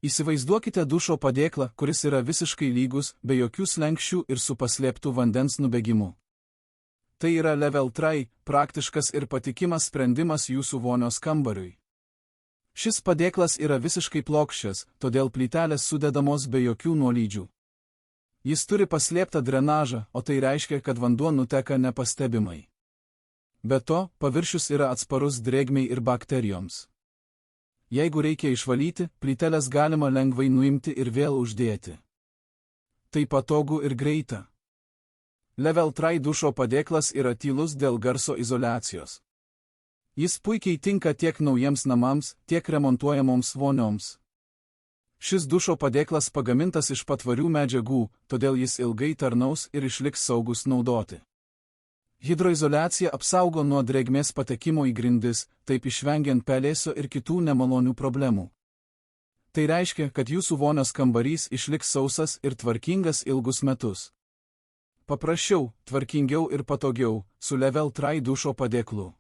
Įsivaizduokite dušo padėklą, kuris yra visiškai lygus, be jokių slenkščių ir su paslėptu vandens nubėgimu. Tai yra Level 3, praktiškas ir patikimas sprendimas jūsų vonios kambariui. Šis padėklas yra visiškai plokščias, todėl plytelės sudedamos be jokių nuolydžių. Jis turi paslėptą drenažą, o tai reiškia, kad vanduo nuteka nepastebimai. Be to, paviršius yra atsparus drėgmei ir bakterijoms. Jeigu reikia išvalyti, plyteles galima lengvai nuimti ir vėl uždėti. Tai patogu ir greita. Level 3 dušo padėklas yra tylus dėl garso izoliacijos. Jis puikiai tinka tiek naujiems namams, tiek remontuojamoms vonioms. Šis dušo padėklas pagamintas iš patvarių medžiagų, todėl jis ilgai tarnaus ir išliks saugus naudoti. Hidroizoliacija apsaugo nuo drėgmės patekimo į grindis, taip išvengiant pelėsio ir kitų nemalonių problemų. Tai reiškia, kad jūsų vonios kambarys išliks sausas ir tvarkingas ilgus metus. Paprasčiau, tvarkingiau ir patogiau su Level 3 dušo padėklu.